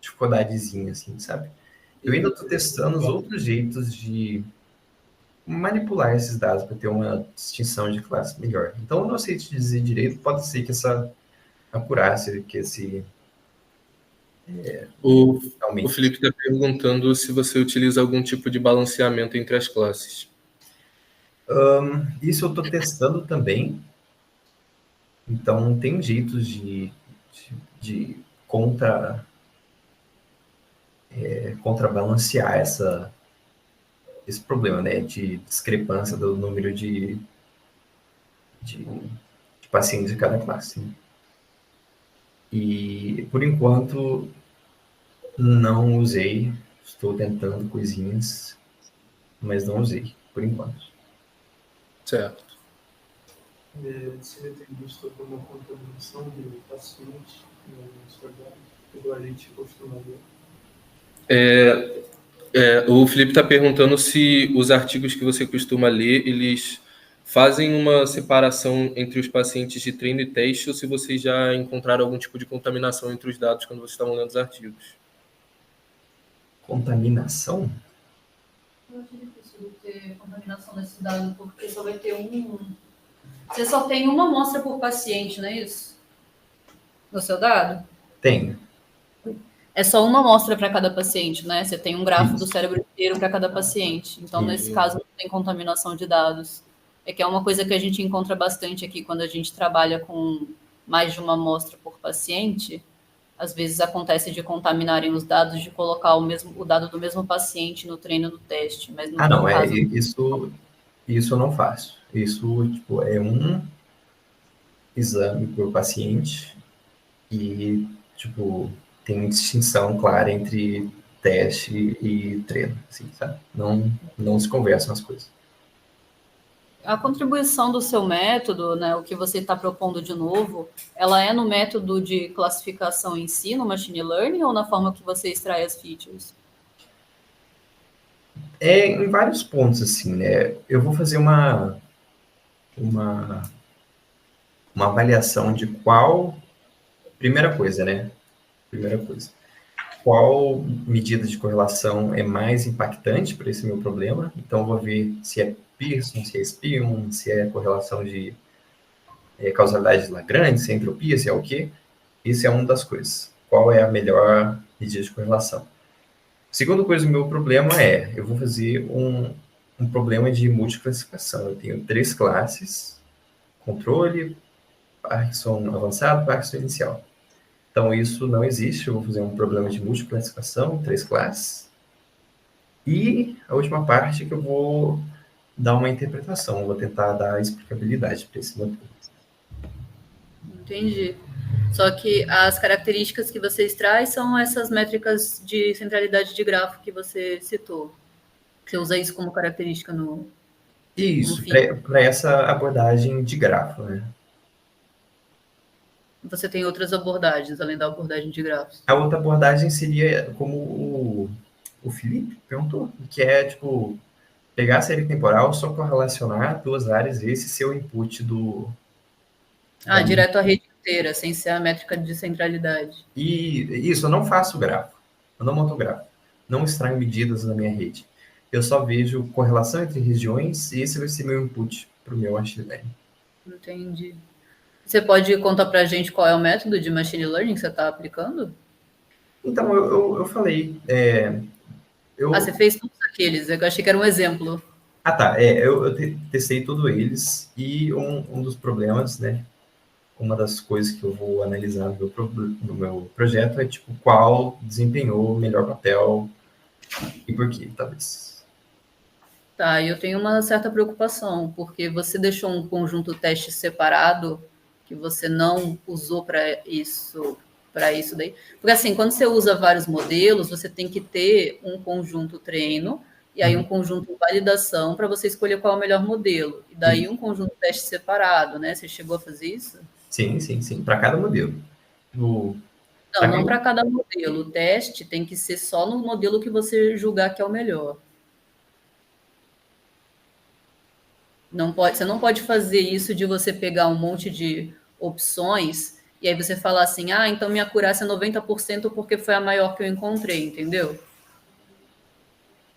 dificuldadezinha, assim, sabe? Eu ainda estou testando os outros jeitos de manipular esses dados para ter uma distinção de classe melhor. Então, eu não sei te dizer direito, pode ser que essa acurácia, que esse... O Felipe está perguntando se você utiliza algum tipo de balanceamento entre as classes. Isso eu estou testando também. Então, tem jeitos de contrabalancear esse problema, né, de discrepância do número de pacientes de cada classe. E, por enquanto, não usei. Estou tentando coisinhas, mas não usei, por enquanto. Certo. Você tem visto alguma contaminação de pacientes no trabalho, igual a gente costuma ver? O Felipe está perguntando se os artigos que você costuma ler, eles fazem uma separação entre os pacientes de treino e teste, ou se vocês já encontraram algum tipo de contaminação entre os dados quando vocês estavam lendo os artigos. Contaminação? Eu acho difícil ter contaminação nesse dado, porque só vai ter Você só tem uma amostra por paciente, não é isso? No seu dado? Tenho. É só uma amostra para cada paciente, né? Você tem um grafo do cérebro inteiro para cada paciente. Então, nesse caso, não tem contaminação de dados. É que é uma coisa que a gente encontra bastante aqui quando a gente trabalha com mais de uma amostra por paciente. Às vezes acontece de contaminarem os dados, de colocar o dado do mesmo paciente no treino do teste. Mas no não, caso, isso eu não faço. Isso, tipo, é um exame por paciente e, tipo, tem distinção clara entre teste e treino, assim, sabe? Não se conversam as coisas. a contribuição do seu método, né, o que você está propondo de novo, ela é no método de classificação em si, no machine learning, ou na forma que você extrai as features? Em vários pontos, assim, né? Eu vou fazer uma avaliação de primeira coisa, né? Qual medida de correlação é mais impactante para esse meu problema? Então, eu vou ver se é Pearson, se é Spearman, se é correlação de causalidade de Lagrange, se é entropia, se é o quê? Isso é uma das coisas. Qual é a melhor medida de correlação? Segunda coisa do meu problema eu vou fazer um problema de multiclassificação. Eu tenho 3 classes, controle, Parkinson avançado, Parkinson inicial. Então, isso não existe. Eu vou fazer um problema de multiclassificação, 3 classes. E a última parte que eu vou dar uma interpretação, vou tentar dar explicabilidade para esse modelo. Entendi. Só que as características que você extrai são essas métricas de centralidade de grafo que você citou. Você usa isso como característica no... Isso, para essa abordagem de grafo, né? Você tem outras abordagens, além da abordagem de grafos? A outra abordagem seria como o Felipe perguntou, que é, tipo, pegar a série temporal, só correlacionar 2 áreas, esse ser o input do... direto à rede inteira, sem ser a métrica de centralidade. E isso, eu não faço grafo, eu não monto grafo, não extraio medidas na minha rede. Eu só vejo correlação entre regiões e esse vai ser meu input para o meu machine learning. Entendi. Você pode contar para a gente qual é o método de machine learning que você está aplicando? Então, eu falei... você fez todos aqueles, eu achei que era um exemplo. Tá, eu testei todos eles e um dos problemas, né, uma das coisas que eu vou analisar no meu projeto é, tipo, qual desempenhou o melhor papel e por quê, talvez. Tá, eu tenho uma certa preocupação, porque você deixou um conjunto teste separado que você não usou para isso daí. Porque assim, quando você usa vários modelos, você tem que ter um conjunto treino e aí um conjunto validação para você escolher qual é o melhor modelo. E daí um conjunto teste separado, né? Você chegou a fazer isso? Sim, para cada modelo. Não para cada modelo. O teste tem que ser só no modelo que você julgar que é o melhor. Você não pode fazer isso de você pegar um monte de opções e aí você falar assim, então minha acurácia é 90% porque foi a maior que eu encontrei, entendeu?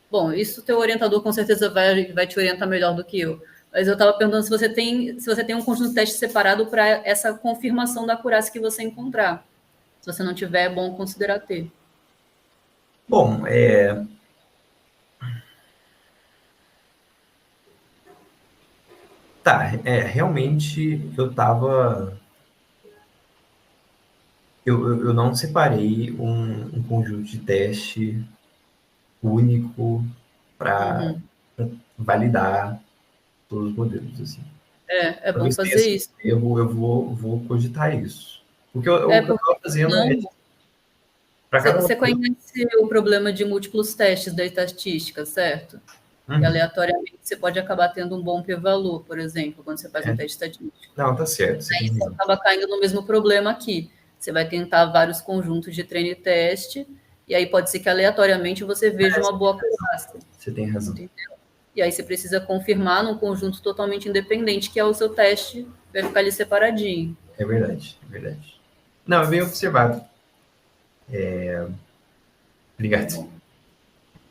Bom, isso o teu orientador com certeza vai te orientar melhor do que eu. Mas eu estava perguntando se você tem um conjunto de teste separado para essa confirmação da acurácia que você encontrar. Se você não tiver, é bom considerar ter. Bom, realmente eu estava Eu não separei um conjunto de teste único para validar todos os modelos, assim. É bom Talvez tenha fazer sido isso. um erro, eu vou cogitar isso. Porque o que eu Porque estava fazendo é, senão para cada você modelo. conhece o problema de múltiplos testes da estatística, certo? E Uhum. aleatoriamente você pode acabar tendo um bom p-valor, por exemplo, quando você faz um teste estatístico. Não, tá certo, você Aí tem você razão. acaba caindo no mesmo problema aqui. Você vai tentar vários conjuntos de treino e teste, e aí pode ser que aleatoriamente você veja uma boa classe. Você tem razão. Entendeu? E aí você precisa confirmar num conjunto totalmente independente, que é o seu teste, vai ficar ali separadinho. É verdade, é verdade. Não, é bem observado. Obrigado.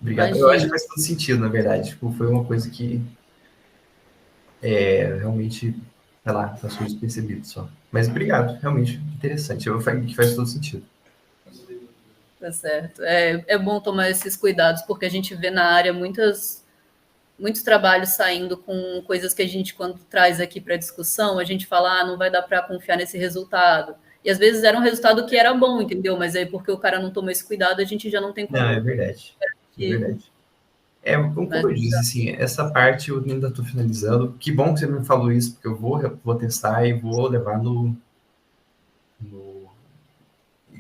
Obrigado. Eu acho que Imagina. faz todo sentido, na verdade. Tipo, foi uma coisa que realmente, sei lá, passou despercebido só. Mas obrigado, realmente interessante. Que faz todo sentido. Tá certo. É bom tomar esses cuidados, porque a gente vê na área muitos trabalhos saindo com coisas que a gente, quando traz aqui para discussão, a gente fala, não vai dar para confiar nesse resultado. E às vezes era um resultado que era bom, entendeu? Mas aí porque o cara não tomou esse cuidado, a gente já não tem Não, é como. verdade. É verdade. Como Mas, eu disse, assim, essa parte eu ainda estou finalizando. Que bom que você me falou isso, porque eu vou testar e vou levar em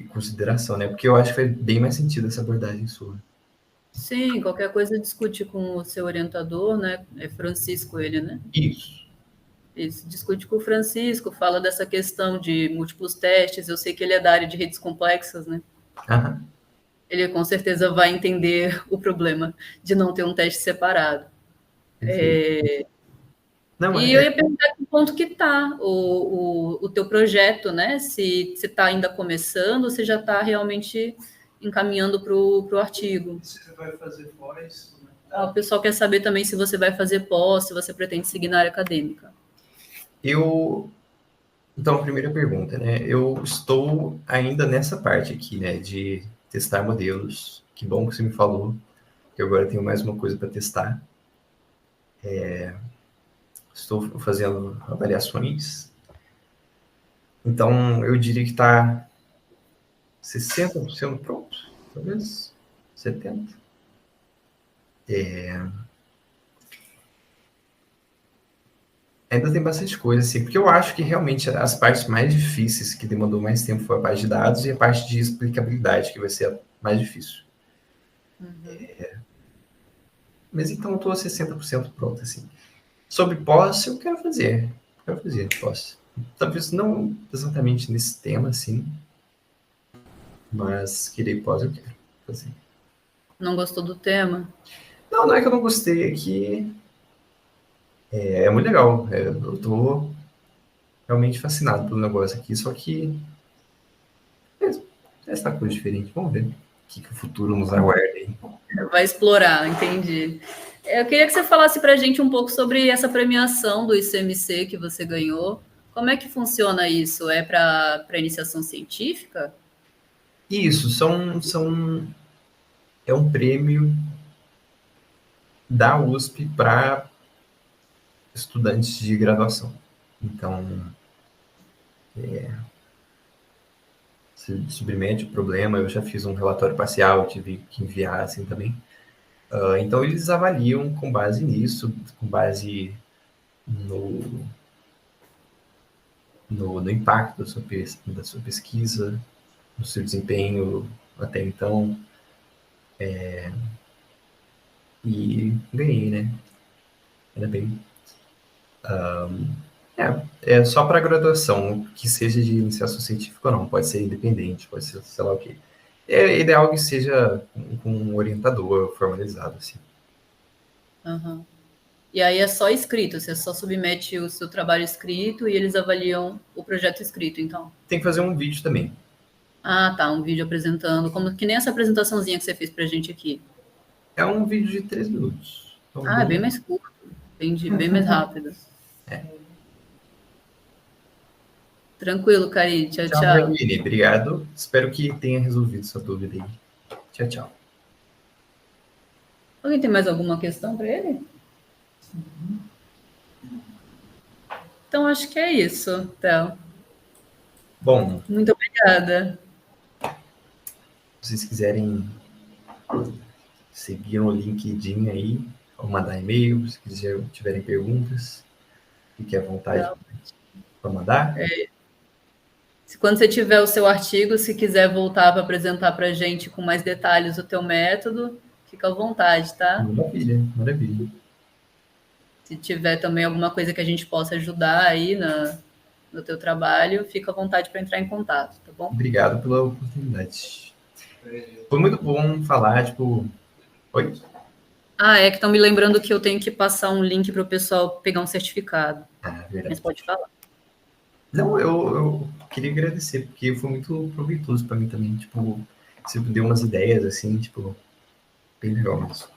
consideração, né? Porque eu acho que faz bem mais sentido essa abordagem sua. sim, qualquer coisa discute com o seu orientador, né? É Francisco ele, né? Isso. Isso, discute com o Francisco, fala dessa questão de múltiplos testes. Eu sei que ele é da área de redes complexas, né? Aham. Ele com certeza vai entender o problema de não ter um teste separado. Perfeito. Não, E eu ia perguntar que ponto que está o teu projeto, né? Se você está ainda começando ou se já está realmente encaminhando para o artigo. Você vai fazer pós? O pessoal quer saber também se você vai fazer pós, se você pretende seguir na área acadêmica. Então, a primeira pergunta, né? Eu estou ainda nessa parte aqui, né? De testar modelos. Que bom que você me falou, que agora eu tenho mais uma coisa para testar. Estou fazendo avaliações. Então, eu diria que está 60% pronto, talvez 70%. Ainda tem bastante coisa, assim, porque eu acho que realmente as partes mais difíceis, que demandou mais tempo, foi a parte de dados e a parte de explicabilidade, que vai ser a mais difícil. Mas então eu estou a 60% pronto, assim. Sobre pós, eu quero fazer. Quero fazer pós. Talvez não exatamente nesse tema, assim, mas querer pós eu quero fazer. Não gostou do tema? Não é que eu não gostei, é que é muito legal. Eu tô realmente fascinado pelo negócio aqui, só que essa coisa diferente. Vamos ver o que o futuro nos aguarda aí. Vai explorar, entendi. Eu queria que você falasse para a gente um pouco sobre essa premiação do ICMC que você ganhou. Como é que funciona isso? É para iniciação científica? Isso, é um prêmio da USP para estudantes de graduação. Então, se submete o problema, eu já fiz um relatório parcial, tive que enviar assim também. Então, eles avaliam com base nisso, com base no impacto da sua pesquisa, no seu desempenho até então. E ganhei, né? Ainda bem. É só para graduação, que seja de iniciação científica ou não, pode ser independente, pode ser sei lá o quê. É ideal que seja com um orientador formalizado, assim. Uhum. E aí é só escrito, você só submete o seu trabalho escrito e eles avaliam o projeto escrito, então. Tem que fazer um vídeo também. Ah, tá, um vídeo apresentando, como que nem essa apresentaçãozinha que você fez pra gente aqui. É um vídeo de 3 minutos. Então, Ah, é bem mais curto, bem mais rápido. Tranquilo, Karine. Tchau, Tchau, tchau. Marlene. Obrigado. Espero que tenha resolvido sua dúvida aí. Tchau, tchau. Alguém tem mais alguma questão para ele? Então, acho que é isso, Théo. Bom, Muito obrigada. se vocês quiserem seguir no LinkedIn aí, ou mandar e-mail, se tiverem perguntas, fique à vontade para mandar. Quando você tiver o seu artigo, se quiser voltar para apresentar para a gente com mais detalhes o teu método, fica à vontade, tá? Maravilha, maravilha. Se tiver também alguma coisa que a gente possa ajudar aí no teu trabalho, fica à vontade para entrar em contato, tá bom? Obrigado pela oportunidade. Foi muito bom falar, tipo... Oi? É que estão me lembrando que eu tenho que passar um link para o pessoal pegar um certificado. Verdade. Mas pode falar. Não, eu queria agradecer, porque foi muito proveitoso para mim também, tipo, você deu umas ideias, assim, tipo, bem legal mesmo.